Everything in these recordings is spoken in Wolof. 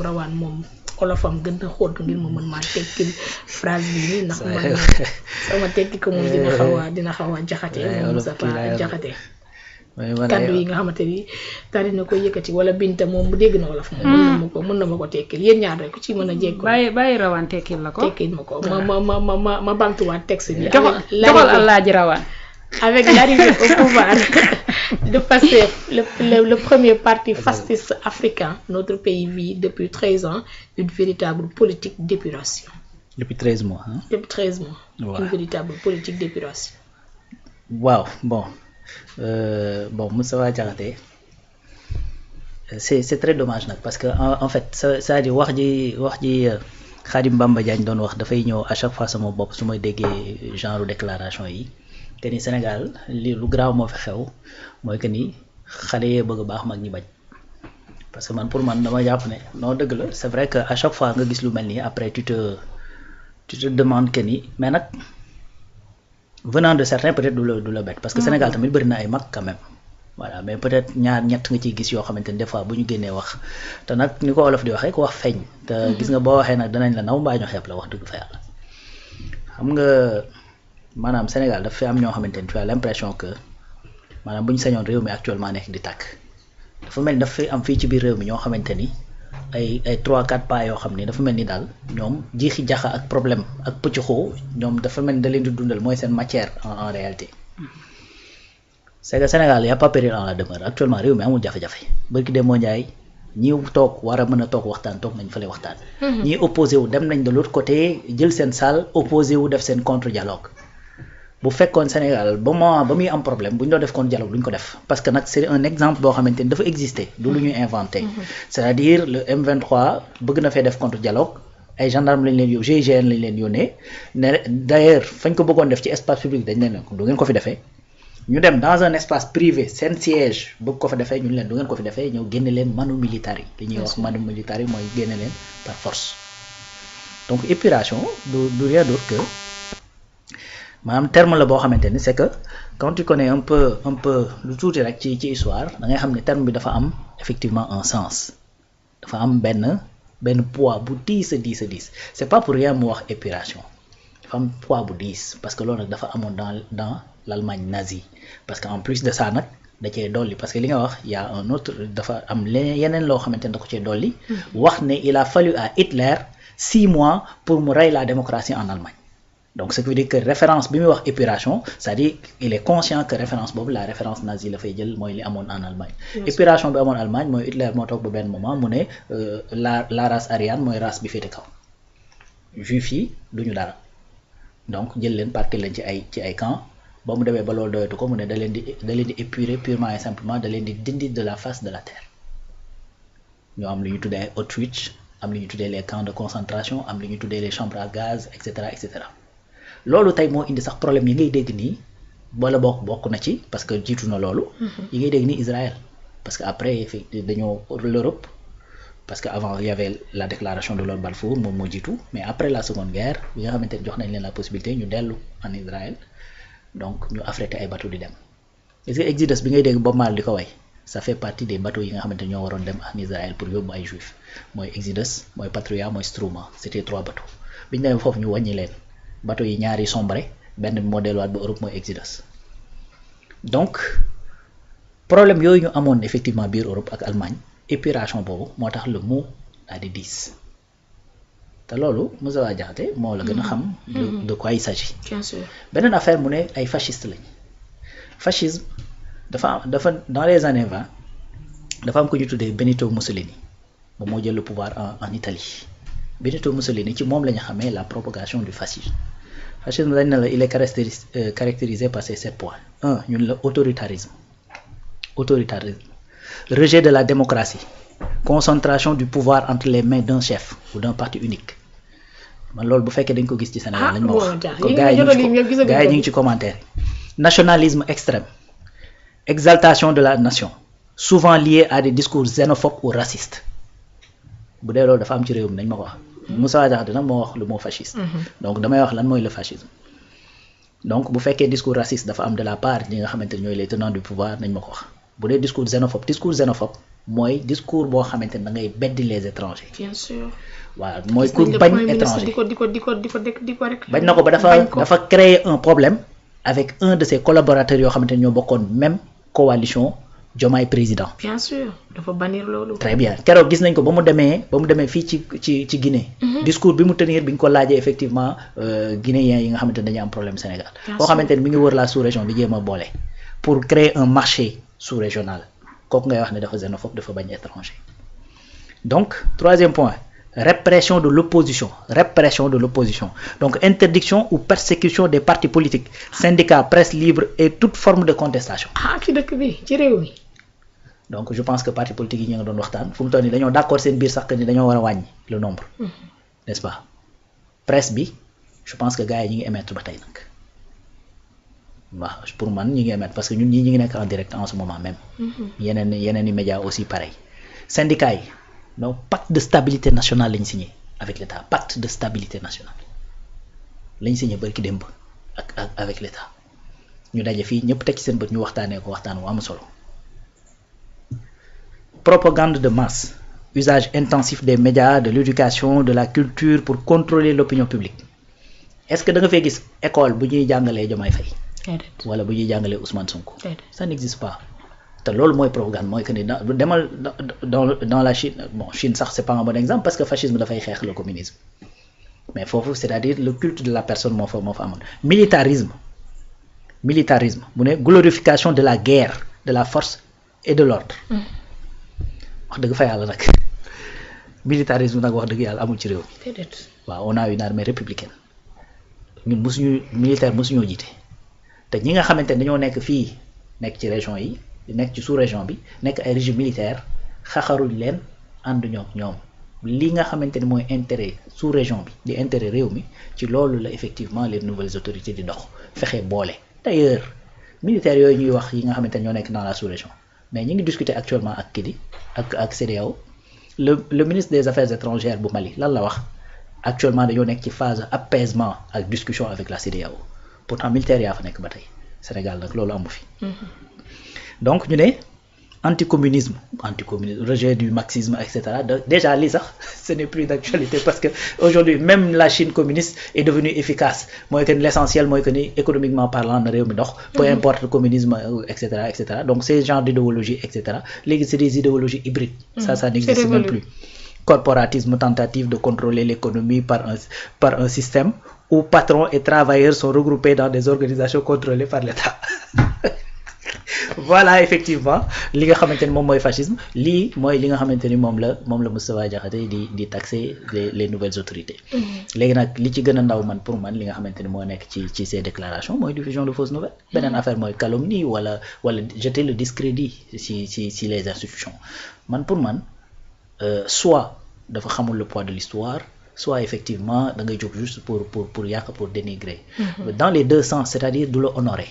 rawaan moom olofam gën a xóot ngir ma mën maa tekkil phrase bi nii ndax man sama tekki ko moom dina xaw a jaxate moom Moustapha jaxate kaddu yi nga xamante ni tari na ko yëkkati wala Binta moom bu dégg na wolof moom mën na ma ko tekkil yéen ñaar rek ku ci mën a jéggi bàyyi rawaan tekkil la ko tekkil ma ko ma bamtuwaat texte bi joxal Alaaji Rawaan. Avec l'arrivée au pouvoir de Pastef, le premier parti fasciste africain, notre pays vit depuis 13 ans une véritable politique d'épuration. Depuis 13 mois, hein? Depuis 13 mois, wow. Une véritable politique d'épuration. Wow, bon, Moustapha Diakhaté, c'est très dommage parce que en fait, ça dit wax ji Khadim Bamba Diagne doon wax dafay ñëw à chaque fois sama bopp su may déggee genre déclaration yi. Que ni Sénégal li lu graaw moo fi xew mooy que ni xale yee bëgg a baax mag ñi bañ parce que man pour man dama jàpp ne non dëgg la c'est vrai que à chaque fois nga gis lu mel nii après tu te demandes que ni mais nag venant de certains peut-être du la bett parce que Sénégal tamit bëri na ay mag quand même voilà mais peut-être ñaar ñett nga ciy gis yoo xamante ni des fois bu ñu génnee wax te nag ni ko olof di waxee ku wax feeñ te gis nga boo waxee nag danañ la naw mbaa ñu xeeb la wax dëgg fa yàlla xam nga maanaam Sénégal dafa fi am ñoo xamante ni tu as l'impression que maanaam bu ñu sañoon réew mi actuellement nekk di tàkk dafa mel ni dafa fi am fii ci biir réew mi ñoo xamante ni ay 3-4 pas yoo xam ni dafa mel ni daal ñoom jiixi jaxa ak problème ak pëccxoo ñoom dafa mel ni da leen di dundal mooy seen matière en réalité. C'est que Sénégal y a pas péril en la demeure actuellement réew mi amul jafe-jafe barki Demba Ndiaye ñi toog war a mën a toog waxtaan toog nañ fële waxtaan. ñi opposé wu dem nañ de l'autre côté jël seen salle opposé wu def seen contre dialogue. bu fekkoon Sénégal ba muy am problème bu ñu doon def contre dialogue duñ ko def parce que nag c'est un exemple boo xamante ni dafa exister du lu ñuy inventé. C'est-à-dire le M23 bëgg na fee def contre dialogue ay gendarme lañ leen yóbbu GIGN lañ leen yónnee ne d'ailleurs fañ ko bëggoon def ci espace public dañ leen du ngeen ko fi defee ñu dem dans un espace privé seen siège bëgg ko fa defee ñun leen du ngeen ko fi defee ñëw génne leen manu militari li ñuy wax manu militari mooy génne leen par force donc épuration du rien d'autre que maanaam terme la boo xamante ni c'est que quand tu connais un peu lu tuuti rek ci histoire da ngay xam ne terme bi dafa am effectivement un sens dafa am benn poids bu diis a diis c'est pas pour rien mu wax épuration dafa am poids bu diis parce que loolu nag dafa amoon dans l'Allemagne nazie parce que en plus de ça nag da cee dolli parce que li nga wax y a un autre dafa am yeneen loo xamante ni da ko cee dolli wax ne il a fallu à Hitler 6 mois pour mu rey la démocratie en Allemagne. Donc, ce qui veut dire que référence, bi muy wax épuration, c'est-à-dire il est conscient que référence boobu la référence nazie la fay jël mooy li amoon en Allemagne. Épuration bi amoon Allemagne mooy Hitler moo toog ba benn moment mu ne la race aryane mooy race bi féete kaw. Juif yi duñu dara donc jël leen parti leen ci ay camp ba mu demee ba loolu doyatu ko mu ne da leen di épurer purement et simplement da leen di dindi de la face de la terre. ñoo am lu ñu tuddee ay Auschwitz am lu ñu tuddee les camps de concentration am lu ñu tuddee les chambres à gaz et cetera et cetera. loolu tey moo indi sax problème yi ngay dégg nii wala bokk na ci parce que jiitu na loolu. yi ngay dégg nii Israël parce que après dañoo l'Europe parce que avant il y avait la déclaration de Lord Balfour moom moo jiitu mais après la seconde guerre bi nga xamante ne jox nañ leen la possibilité ñu dellu en Israël donc ñu affrété ay bateau di dem est-ce que Exodus bi ngay dégg Bob Marley di ko way ça fait partie des bateaux yi nga xamante ñoo waroon dem en Israël pour yóbbu ay juifs mooy Exodus mooy Patria mooy Struma c'était 3 bateaux bi ñu demee foofu ñu wàññi leen. bateau yi ñaari sombré benn bi moo delluwaat ba Europe mooy Exodus donc problème yooyu ñu amoon effectivement biir Europe ak Allemagne épuration boobu moo tax le mot daal di diis te loolu Moustapha Diakhaté moo la gën a xam de quoi il s'agit. Bien sûr. beneen affaire mu ne ay fascistes lañ fascisme dafa dans les années 20 dafa am ko ñu tuddee Benito Mussolini moom moo jël le pouvoir en Italie Benito Mussolini ci moom la ñu xamee la propagation du fascisme. Fascisme dañ ne la il est caractérisé par ces 7 points. 1 ñun la autoritarisme rejet de la démocratie concentration du pouvoir entre les mains d'un chef ou d'un parti unique man loolu bu fekkee dañ ko gis ci Sénégal lañ ma wax ko gars yi ñu ngi ci commentaire nationalisme extrême exaltation de la nation souvent lié à des discours xénophobes ou racistes bu dee loolu dafa am ci réew mi nañ ma ko wax Moussa Diakhaté nag moo wax le mot fasciste. Donc damay wax lan mooy le fascisme. Donc bu fekkee discours raciste dafa am de la part ñi nga xamante ne ñooy les tenants du pouvoir nañ ma ko wax bu dee discours xénophobe mooy discours boo xamante ne da ngay beddi les étrangers. bien sûr. waaw mooy ku bañ étranger di ko rek. bañ na ko ba dafa créer un problème avec un de ses collaborateurs yoo xamante ne ñoo bokkoon même coalition Diomaye président. bien sûr dafa bannir loolu. très bien keroog gis nañ ko ba mu demee fii ci Guinée. discours bi mu tenir bi ñu ko laajee effectivement guinéens yi nga xamante ne dañuy am problème Sénégal. boo xamante ne mi ngi wër la sous-région di jéem a boole pour créer un marché sous-régional kooku ngay wax ne dafa xénophobe dafa bañ étranger. donc troisième point répression de l'opposition donc interdiction ou persécution des partis politiques syndicats presse libre et toute forme de contestation. ci dëkk bi ci réew mi. donc je pense que partis politiques yi ñu ngi doon waxtaan fu mu toll nii dañoo d'accord seen biir sax que ni dañoo war a wàññi le nombre. n'est-ce pas presse bi je pense que gars yi ñu ngi émettre ba tey nag waaw pour man ñu ngi émettre parce que ñun ñii ñu ngi nekk en direct en ce moment même. yeneen i médias aussi pareil syndicats yi. donc pacte de stabilité nationale lañ signé avec l'État pacte de stabilité nationale lañ signé barki démb ak avec l'État ñu daje fii ñëpp teg ci seen bët ñu waxtaanee ko waxtaan wu am solo. propagande de masse usage intensif des médias de l'éducation de la culture pour contrôler l'opinion publique est-ce que da nga fee gis école bu ñuy jàngalee Diomaye Faye wala bu ñuy jàngalee Ousmane Sonko ça n'existe pas. te loolu mooy propagande mooy que ni demal dans la Chine Chine sax c'est pas un bon exemple parce que fascisme dafay xeex le communisme mais foofu c'est-à-dire le culte de la personne moo fa amoon militarisme mu ne glorification de la guerre de la force et de l'ordre wax dëgg fa yàlla nag militarisme nag wax dëgg yàlla amul ci réew mi waaw on a une armée républicaine ñun mosuñoo jiite te ñi nga xamante ne dañoo nekk fii nekk ci région yi nekk ci sous-région bi nekk ay régime militaire xaxaruñ leen ànduñoo ak ñoom li nga xamante ni mooy intérêt sous-région bi di intérêt réew mi ci loolu la effectivement les nouvelles autorités di dox fexe boole d'ailleurs militaires yooyu ñuy wax yi nga xamante ne ñoo nekk dans la sous-région mais ñi ngi discuter actuellement ak kii di ak CEDEAO le ministre des affaires étrangères bu Mali lan la wax actuellement dañoo nekk ci phase apaisement ak discussion avec la CEDEAO pourtant militaires yaa fa nekk ba tey Sénégal nag loolu amu fi. donc ñu ne anticommunisme rejet du marxisme etc. déjà lii sax ce n'est plus d'actualité parce que aujourd'hui même la Chine communiste est devenue efficace mooy que ni l'essentiel mooy que ni économiquement parlant na réew mi dox peu importe le communisme etc. donc ces genres d'idéologie etc. léegi c'est des idéologies hybrides ça n'existe même plus corporatisme tentative de contrôler l'économie par un système où patrons et travailleurs sont regroupés dans des organisations contrôlées par l'État voilà effectivement li nga xamante ni moom mooy fascisme lii mooy li nga xamante ni moom la Moustapha Diakhaté di taxer les nouvelles autorités léegi nag li ci gën a ndaw man pour man li nga xamante ni moo nekk ci ces déclarations mooy diffusion de fausses nouvelles beneen affaire mooy calomnie wala jeter le discrédit si les institutions man pour man soit dafa xamul le poids de l'histoire soit effectivement da ngay jóg juste pour yàq pour dénigrer dans les deux sens c'est-à-dire du la honorer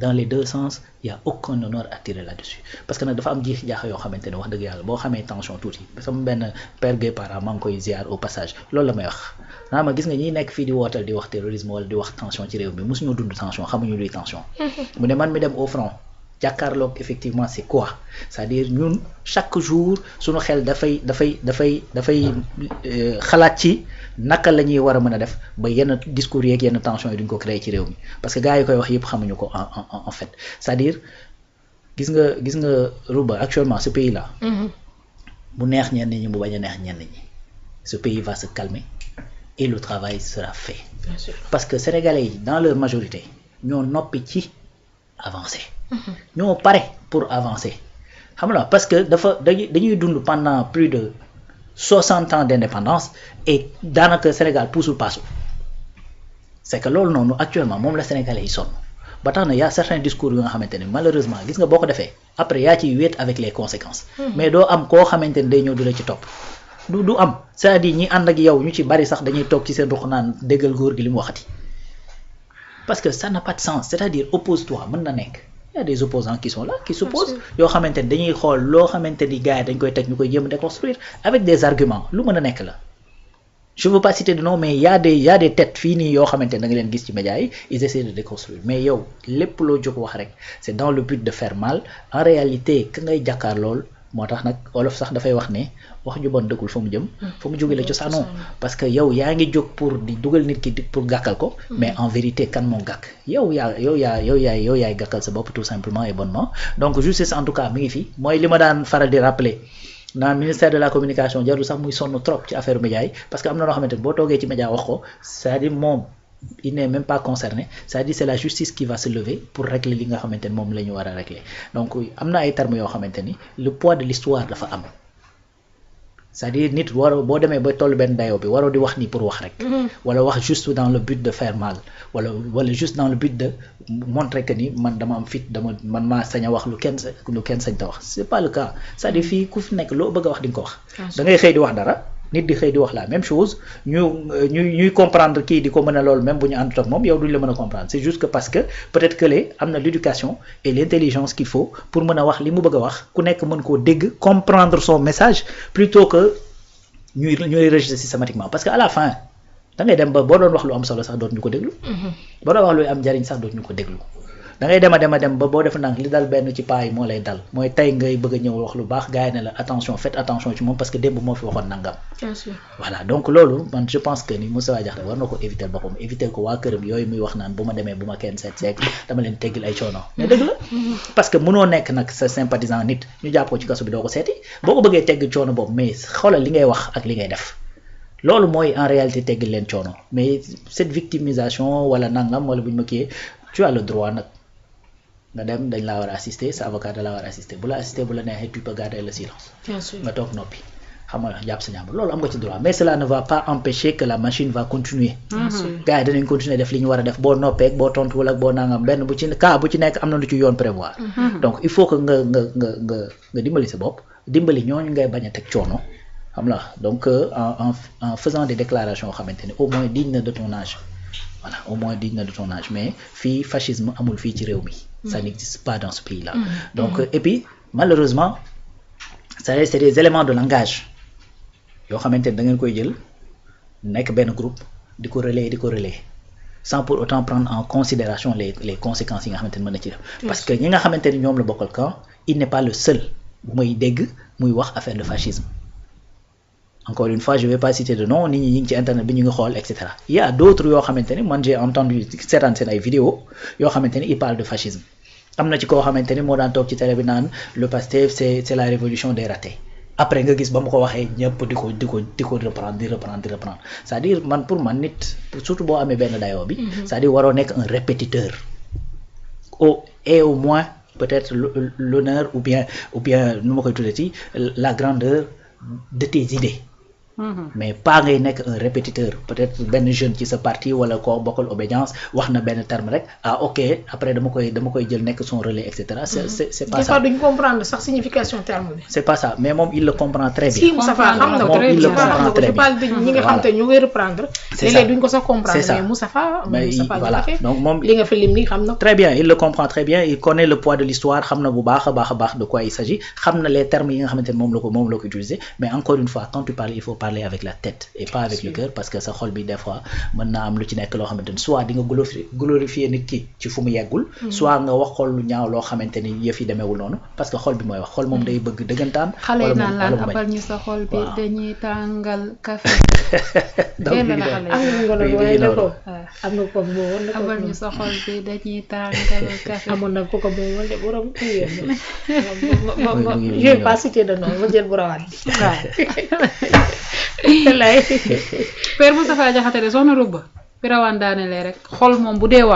dans les deux sens il y a aucun honneur à tirer là-dessus parce que nag dafa am jiix jaax yoo xamante ne wax dëgg yàlla boo xamee tension tuuti sama benn père Gueye Para maa ngi koy ziar au passage loolu la may wax naa ma gis nga ñiy nekk fii di wootal di wax terrorisme wala di wax tension ci réew mi mosuñoo dund tension xamuñu luy tension mu ne man mi dem au front jàkkaarloog effectivement c'est quoi c'est-à-dire ñun chaque jour suñu xel dafay xalaat ci naka la ñuy war a mën a def ba yenn discours yeeg yenn tension yi duñ ko créer ci réew mi parce que gars yi koy wax yëpp xamuñu ko en fait c'est-à-dire gis nga Rouba actuellement ce pays là bu neex ñenn ñi bu bañ a neex ñenn ñi ce pays va se calmer et le travail sera fait parce que sénégalais yi dans leur majorité ñoo noppi ci avancer ñoo pare pour avancer xam nga parce que dañuy dund pendant plus de 60 ans d'indépendance et daanaka Sénégal puusul paasul c'est que loolu noonu actuellement moom la sénégalais yi sonn ba tax na y a certains discours yu nga xamante ne malheureusement gis nga boo ko defee après yaa ciy wéet avec les conséquences mais doo am koo xamante ne day ñëw di la ci topp du am c'est-à-dire ñi ànd ak yow ñu ci bari sax dañuy toog ci seen ruq naan déggal góor gi li mu waxati parce que ça n'a pas de sens c'est-à-dire oppose-toi mën na nekk il y a des opposants qui sont là qui s'opposent yoo xamante ni dañuy xool loo xamante ni gars yi dañ koy teg ñu koy jéem a déconstruire avec des arguments lu mën a nekk la je veux pas citer de nom mais il y a des têtes fii nii yoo xamante ne da nga leen gis ci médias yi ils essaient de déconstruire mais yow lépp loo jóg wax rek c'est dans le but de faire mal en réalité ka ngay jàkkaar lool moo tax nag olof sax dafay wax ne wax ju bon dëkkul fa mu jëm fa mu jóge la cosaanoo parce que yow yaa ngi jóg pour di dugal nit ki pour gàkkal ko mais en vérité kan moo gàkk yow yaay gàkkal sa bopp tout simplement et bonnement donc justice en tout cas mi ngi fi mooy li ma daan faral di rappeler naan ministère de la communication jarul sax muy sonn trop ci affaire média yi parce que am na loo xamante ne boo toogee ci média wax ko c'est-à-dire moom il n'est même pas concerné c'est-à-dire c'est la justice qui va se lever pour régler li nga xamante ni moom la ñu war a régler donc am na ay termes yoo xamante ni le poids de l'histoire dafa am c'est-à-dire nit waroo boo demee ba toll benn dayoo bi waroo di wax ni pour wax rek wala wax juste dans le but de faire mal wala juste dans le but de montrer que ni man dama am fit man maa sañ a wax lu kenn sañ ta wax c'est pas le cas c'est-à-dire fii ku fi nekk loo bëgg a wax di nga ko wax da ngay xëy di wax dara nit di xëy di wax la même chose ñuy comprendre kii di ko mën a loolu même bu ñu àndut ak moom yow duñ la mën a comprendre c'est juste que parce que peut-être que am na l'éducation et l'intelligence qu'il faut pour mën a wax li mu bëgg a wax ku nekk mën koo dégg comprendre son message plutôt que ñuy rejeter systématiquement parce que à la fin da ngay dem ba boo doon wax lu am solo sax dootuñu ko déglu boo doon wax lu am njariñ sax dootuñu ko déglu da ngay dem ba boo def nag li dal benn ci paa yi moo lay dal mooy tey ngay bëgg a ñëw wax lu baax gars yi ne la attention faites attention ci moom parce que démb moo fi waxoon nangam. bien sûr voilà donc loolu man je pense que ni Moustapha Diakhaté war na ko éviter boppam éviter ko waa këram yooyu muy wax naan bu ma demee bu ma kenn seet dama leen teggil ay coono mais dëgg la parce que mënoo nekk nag sa sympathisant nit ñu jàpp ko ci kaso bi doo ko seeti boo ko bëggee tegg coono boobu mais xoolal li ngay wax ak li ngay def loolu mooy en réalité teggil leen coono mais cette victimisation wala nangam wala bu ñu ma kiyee tu as le droit nag nga dem dañ laa war a assister sa avocat da la war a assister bu la assister bu la neexee tu peux garder le silence bien sûr nga toog noppi xam nga jàpp sa ñaambur loolu am nga ci droit mais cela ne va pas empêcher que la machine va continuer gars yi danañ continuer def li ñu war a def boo noppeek boo tontuwul ak boo nangam benn bu ci cas bu ci nekk am na lu ci yoon prévoir donc il faut que nga dimbali sa bopp dimbali ñooñu ngay bañ a teg coono xam la donc en faisant des déclarations yoo xamante ni au moins digne de ton âge voilà au moins digne de ton âge mais fii fascisme amul fii ci réew mi ça n'existe pas dans ce pays-là donc et puis malheureusement c'est des éléments de langage yoo xamante ni da ngeen koy jël nekk benn groupe di ko relayer sans pour autant prendre en considération les conséquences yi nga xamante ni mën na ci def parce que ñi nga xamante ni ñoom la bokkal camp il n'est pas le seul bu may dégg muy wax affaire de fascisme encore une fois je vais pas citer de nom nit ñi ñu ngi ci internet bi ñu ngi xool et cetera il y a d'autres yoo xamante ni man j'ai entendu seetaan seen ay vidéos yoo xamante ni il parle de fascisme am na ci koo xamante ni moo daan toog ci télé bi naan le Pastef c'est la révolution des ratés après nga gis ba mu ko waxee ñëpp di ko reprendre c'est-à-dire man pour man nit surtout boo amee benn dayoo bi c'est-à-dire waroo nekk un répétiteur au moins peut-être l'honneur ou bien nu ma koy tuddee ci la grandeur de tes idées mais pas ngay nekk un répétiteur peut-être benn jeune ci sa parti wala koo bokkal obédience wax na benn terme rek ok après dama koy jël nekk son relais et cetera c'est pas ça. des fois duñ comprendre sax signification terme bi. c'est pas ça mais moom il le comprend très bien. si Moustapha xam na ko moom il le comprend très bien. ñi nga xam te ñu koy reprendre. c'est ça léeg-léeg duñ ko sax comprendre. c'est ça mais Moustapha voilà donc moom li nga fi lim nii xam na. très bien il le comprend très bien il connaît le poids de l'histoire xam na bu baax a baax de quoi il s'agit xam na les termes yi nga xamante ne moom la ko utiliser mais encore une fois quand tu parles il faut parler avec la tête et pas avec le cœur parce que sa xol bi des fois mën naa am lu ci nekk loo xamante ni soit di nga glorifier nit ki ci fu mu yeggul soit nga wax xol lu ñaaw loo xamante ni yëf yi demeewul noonu parce que xol bi mooy wax xol moom day bëgg dëggantaan xale yi naan laan abal ñu sa xol bi dañuy tàngal café am na ko boobu abal ñu sa xol bi dañuy tàngal café amoon na ko boobu wala borom kii je vais pas citer de nom ma jël bu rawaat Père Moustapha Diakhaté de soxna Rubba bi rawaan daane lee rek xol moom bu dee wax